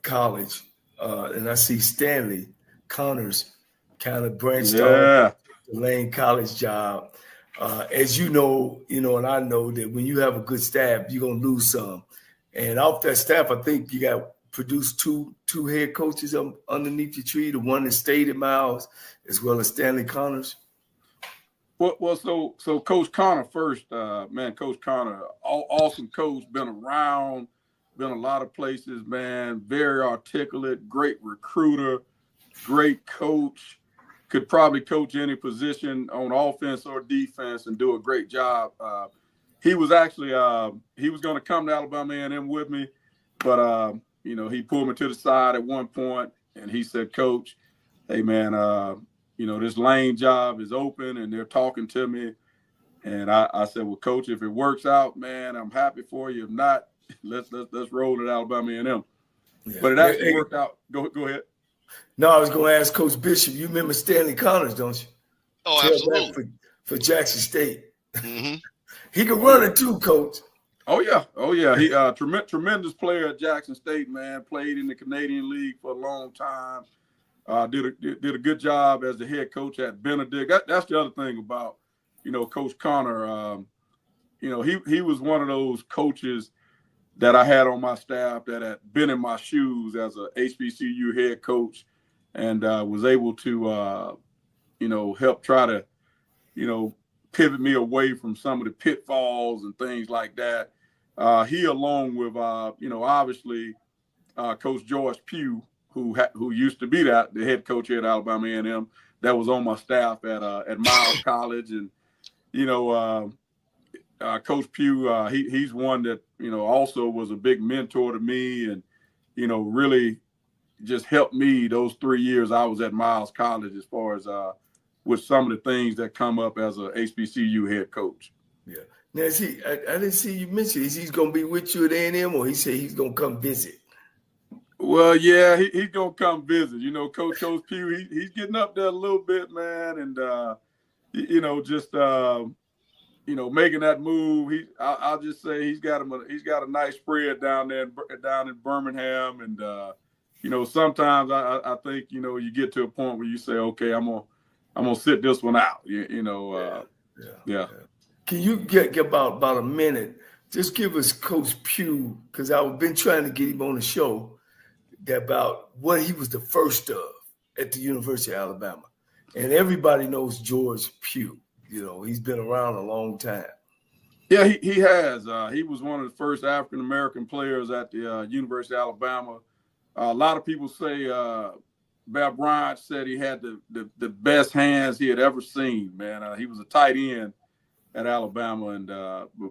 College, and I see Stanley Connors kind of branched off the Lane College job. As you know, and I know that when you have a good staff, you're going to lose some. And off that staff, I think you got produced two head coaches underneath your tree, the one that stayed at Miles, as well as Stanley Connors. Well, so Coach Connor first, man, Coach Connor, awesome coach, been around, been a lot of places, man, very articulate, great recruiter, great coach. Could probably coach any position on offense or defense and do a great job. He was actually he was going to come to Alabama A&M with me, but he pulled me to the side at one point and he said, Coach, hey man, this Lane job is open and they're talking to me. And I said, well, Coach, if it works out, man, I'm happy for you. If not, let's roll at Alabama A&M. Yeah. But it actually worked out. Go ahead. No, I was going to ask Coach Bishop. You remember Stanley Connors, don't you? Oh, absolutely. For Jackson State. Mm-hmm. He could run it too, Coach. Oh yeah. He tremendous player at Jackson State, man. Played in the Canadian League for a long time. Did a good job as the head coach at Benedict. That's the other thing about Coach Connor. He was one of those coaches that I had on my staff that had been in my shoes as a HBCU head coach, and was able to help try to pivot me away from some of the pitfalls and things like that. he, along with obviously Coach George Pugh, who used to be the head coach here at Alabama A&M, that was on my staff at Miles College, and Coach Pugh, he's one that also was a big mentor to me, and really just helped me those 3 years I was at Miles College as far as with some of the things that come up as a HBCU head coach. Yeah. Now, I didn't see you mention, is he going to be with you at A&M, or he said he's going to come visit? Well, yeah, he's going to come visit. Coach Pugh, he's getting up there a little bit, man, and, just, making that move. I'll just say he's got a nice spread down in Birmingham, and, sometimes I think, you get to a point where you say, okay, I'm gonna sit this one out, Yeah. Can you get about a minute? Just give us Coach Pugh, because I've been trying to get him on the show, about what he was the first of at the University of Alabama. And everybody knows George Pugh. He's been around a long time. Yeah, he has. He was one of the first African-American players at the University of Alabama. A lot of people say Bear Bryant said he had the best hands he had ever seen, man. He was a tight end at Alabama, and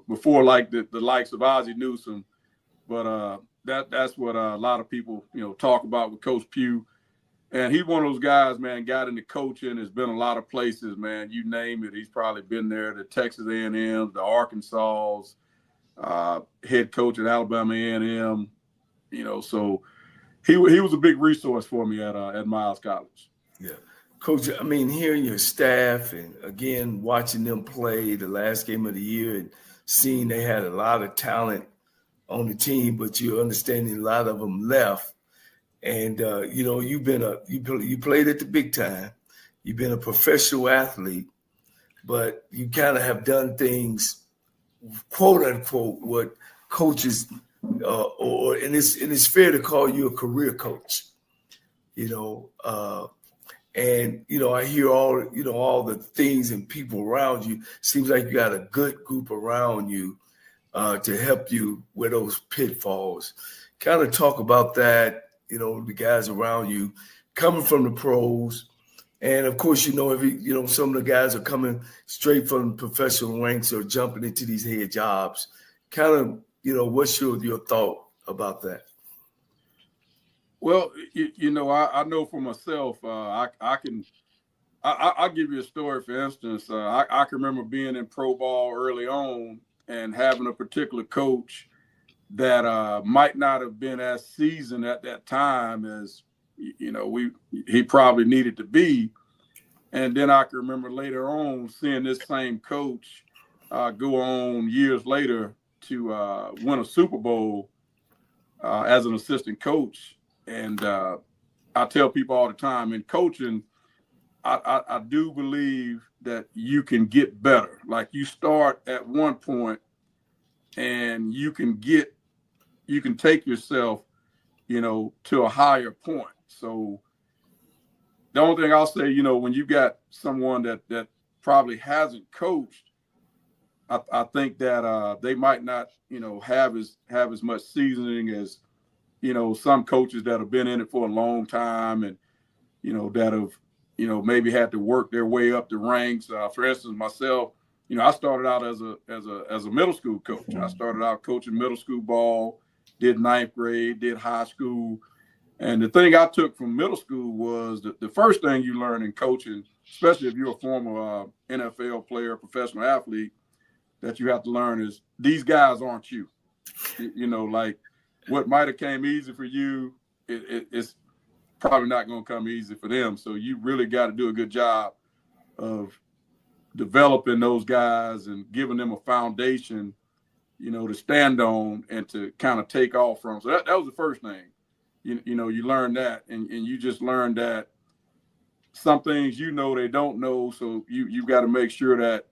before the likes of Ozzie Newsome. But that's what a lot of people, talk about with Coach Pugh. And he's one of those guys, man, got into coaching, has been a lot of places, man. You name it. He's probably been there, the Texas A&M, the Arkansas, head coach at Alabama A&M, so he was a big resource for me at Miles College. Yeah. Coach, hearing your staff and, again, watching them play the last game of the year and seeing they had a lot of talent on the team, but you're understanding a lot of them left. And, you played at the big time. You've been a professional athlete, but you kind of have done things, quote unquote, what coaches, and it's fair to call you a career coach, and, I hear all the things and people around you. Seems like you got a good group around you to help you with those pitfalls. Kind of talk about that. The guys around you coming from the pros. And of course, some of the guys are coming straight from professional ranks or jumping into these head jobs. Kind of, what's your thought about that? Well, I know for myself, I'll give you a story. For instance, I can remember being in pro ball early on and having a particular coach that might not have been as seasoned at that time as he probably needed to be. And then I can remember later on seeing this same coach go on years later to win a Super Bowl as an assistant coach. And I tell people all the time, in coaching, I do believe that you can get better. Like, you start at one point and you can take yourself, to a higher point. So the only thing I'll say, when you got someone that probably hasn't coached, I think that they might not, have as much seasoning as, some coaches that have been in it for a long time and, that have, maybe had to work their way up the ranks. For instance, myself, I started out as a middle school coach. I started out coaching middle school ball, did ninth grade, did high school. And the thing I took from middle school was the first thing you learn in coaching, especially if you're a former NFL player, professional athlete, that you have to learn is these guys aren't you. Like, what might have came easy for you, it's probably not going to come easy for them. So you really got to do a good job of developing those guys and giving them a foundation, to stand on and to kind of take off from. So that was the first thing. You learn that, and you just learn that some things they don't know. So you got to make sure that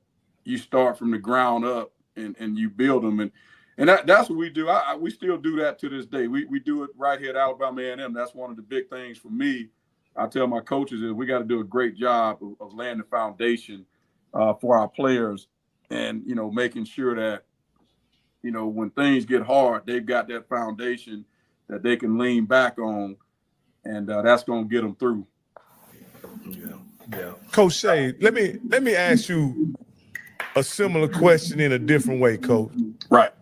you start from the ground up and you build them. And that's what we do. We still do that to this day. We do it right here at Alabama A&M. That's one of the big things for me. I tell my coaches is we got to do a great job of laying the foundation for our players and, making sure that you know, when things get hard, they've got that foundation that they can lean back on, and that's going to get them through. Yeah. Coach Shay, let me ask you a similar question in a different way, Coach. Right.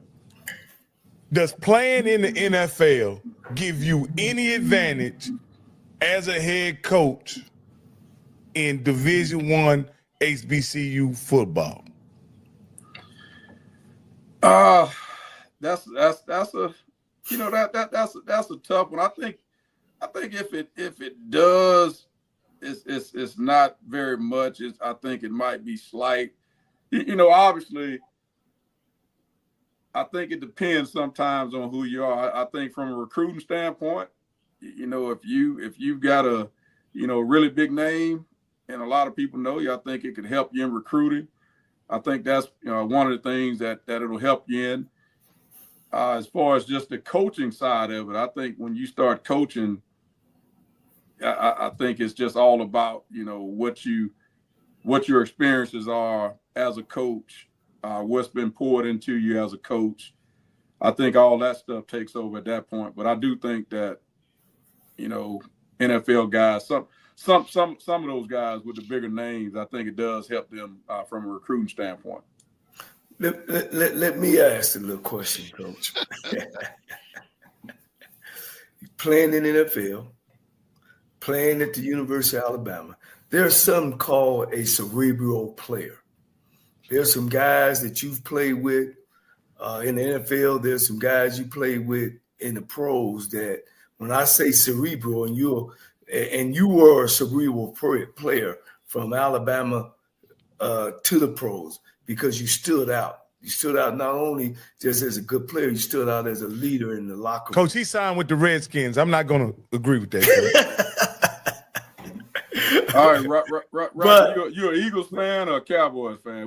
Does playing in the NFL give you any advantage as a head coach in Division I HBCU football? That's a, you know, that's a tough one. I think if it does, it's not very much. I think it might be slight. You know, obviously, I think it depends sometimes on who you are. I think from a recruiting standpoint, you know, if you've got a, you know, really big name and a lot of people know you, I think it could help you in recruiting. I think that's, you know, one of the things that it'll help you in. As far as just the coaching side of it, I think when you start coaching, I think it's just all about, you know, what your experiences are as a coach, what's been poured into you as a coach. I think all that stuff takes over at that point. But I do think that, you know, NFL guys, some of those guys with the bigger names, I think it does help them from a recruiting standpoint. Let me ask a little question, Coach. Playing in the NFL, playing at the University of Alabama, there's something called a cerebral player. There's some guys that you've played with in the NFL. There's some guys you played with in the pros that when I say cerebral, and you were a cerebral player from Alabama to the pros, because you stood out. You stood out not only just as a good player, you stood out as a leader in the locker room. Coach, he signed with the Redskins. I'm not going to agree with that. All right, you're an Eagles fan or a Cowboys fan?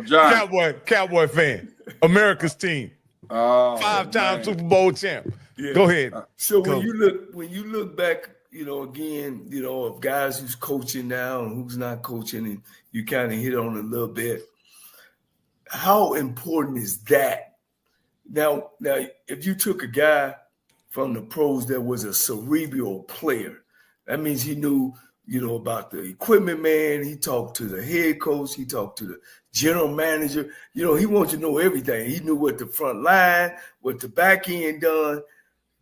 John? Cowboy fan. America's team. Five-time Super Bowl champ. Yeah. Go ahead. So when you look back, you know, again, you know, of guys who's coaching now and who's not coaching, and you kind of hit on it a little bit. How important is that? Now, if you took a guy from the pros that was a cerebral player, that means he knew, you know, about the equipment man. He talked to the head coach. He talked to the general manager. You know, he wanted to know everything. He knew what the front line, what the back end done.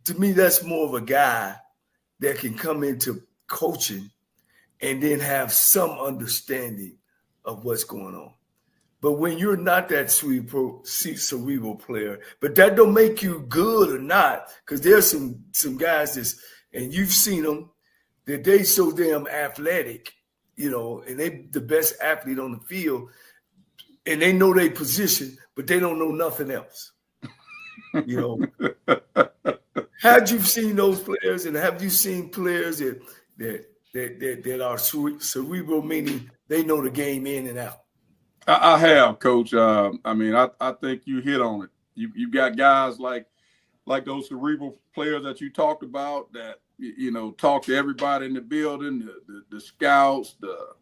To me, that's more of a guy that can come into coaching and then have some understanding of what's going on. But when you're not that cerebral player, but that don't make you good or not, because there's some guys that's, and you've seen them, that they so damn athletic, you know, and they the best athlete on the field, and they know their position, but they don't know nothing else. You know, had you seen those players, and have you seen players that are cerebral, meaning they know the game in and out? I have, Coach. I mean, I think you hit on it. You got guys like those cerebral players that you talked about that, you know, talk to everybody in the building, the scouts, the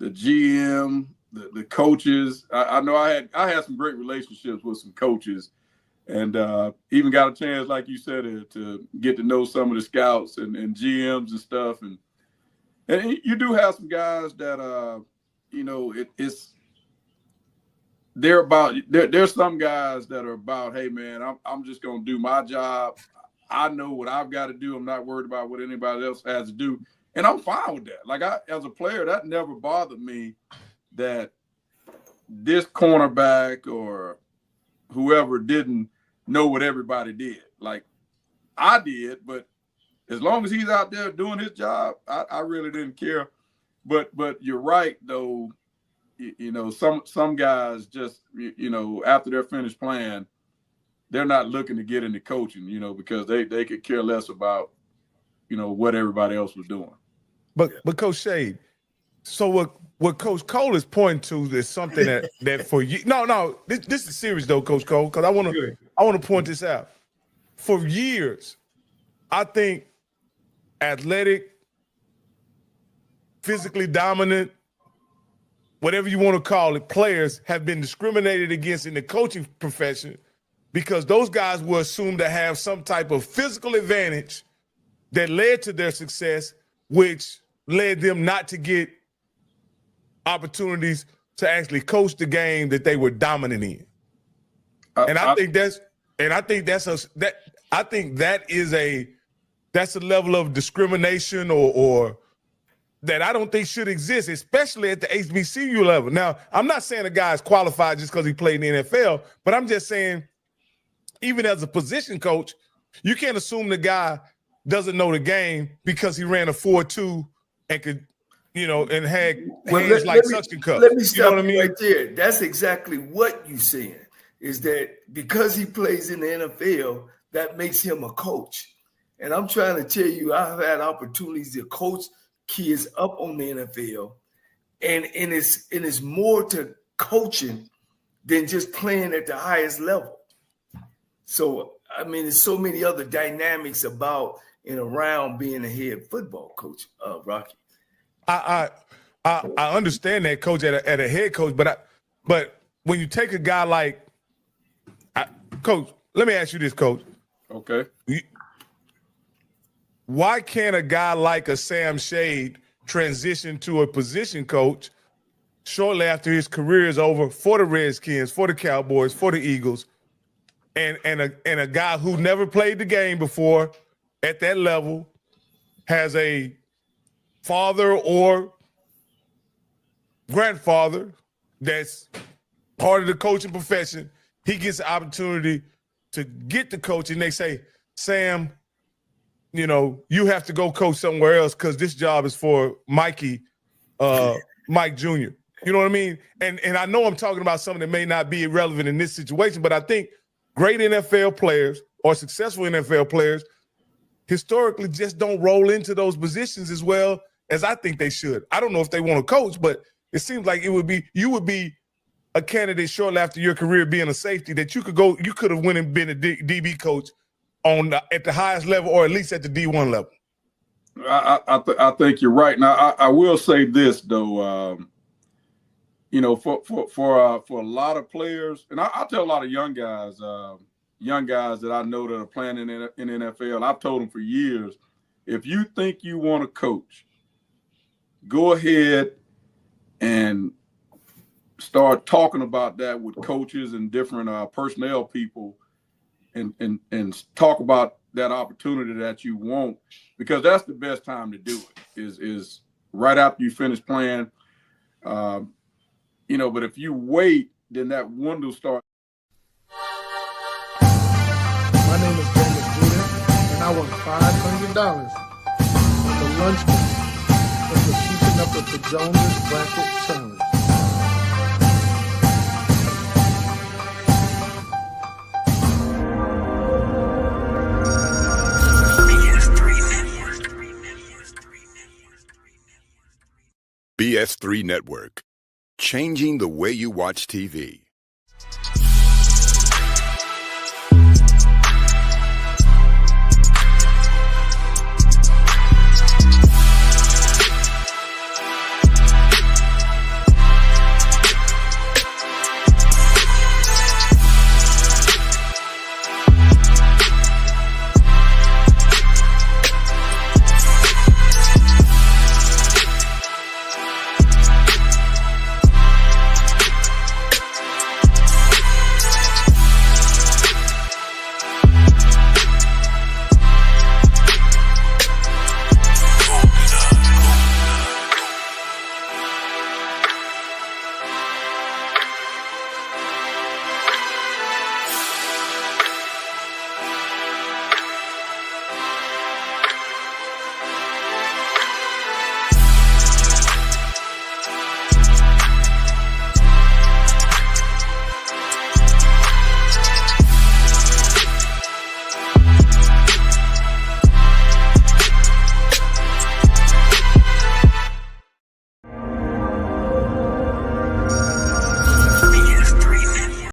GM, the coaches. I know I had some great relationships with some coaches, and even got a chance, like you said, to get to know some of the scouts and GMs and stuff. And you do have some guys that, you know, there's some guys that are about, hey man, I'm just gonna do my job. I know what I've got to do. I'm not worried about what anybody else has to do, and I'm fine with that. Like as a player, that never bothered me that this cornerback or whoever didn't know what everybody did. Like I did, but as long as he's out there doing his job, I really didn't care. But you're right though. You know, some guys just, you know, after they're finished playing, they're not looking to get into coaching, you know, because they could care less about, you know, what everybody else was doing. But Coach Shade, so what Coach Cole is pointing to is something that for you. No, this is serious though, Coach Cole, because I want to point this out. For years, I think athletic, physically dominant, whatever you want to call it, players have been discriminated against in the coaching profession because those guys were assumed to have some type of physical advantage that led to their success, which led them not to get opportunities to actually coach the game that they were dominant in. I think that's a level of discrimination or that I don't think should exist, especially at the HBCU level. Now, I'm not saying a guy is qualified just because he played in the NFL, but I'm just saying, even as a position coach, you can't assume the guy doesn't know the game because he ran a 4.2 and could, and had hands like suction cups. Let me stop you right there. That's exactly what you're saying, is that because he plays in the NFL, that makes him a coach. And I'm trying to tell you, I've had opportunities to coach kids up on the NFL, and it's more to coaching than just playing at the highest level. So, I mean, there's so many other dynamics about and around being a head football coach, Rocky. I understand that, coach, at a head coach, but when you take a guy like Coach, let me ask you this, Coach. Okay. Why can't a guy like a Sam Shade transition to a position coach shortly after his career is over for the Redskins, for the Cowboys, for the Eagles, and a guy who never played the game before at that level has a father or grandfather that's part of the coaching profession? He gets the opportunity to get the coach, and they say, Sam, you have to go coach somewhere else because this job is for Mike Jr. You know what I mean? And I know I'm talking about something that may not be relevant in this situation, but I think great NFL players or successful NFL players historically just don't roll into those positions as well as I think they should. I don't know if they want to coach, but it seems like you would be a candidate shortly after your career being a safety that you could have went and been a DB coach at the highest level, or at least at the D1 level. I think you're right. Now, I will say this though, for a lot of players, and I tell a lot of young guys that I know that are playing in NFL. I've told them for years, if you think you want to coach, go ahead and start talking about that with coaches and different personnel people. And talk about that opportunity that you want, because that's the best time to do it is right after you finish playing. But if you wait, then that window starts. My name is James Jr., and I won $500 on the lunch money for keeping up with the Jonas Bracket Challenge. BS3 Network, changing the way you watch TV.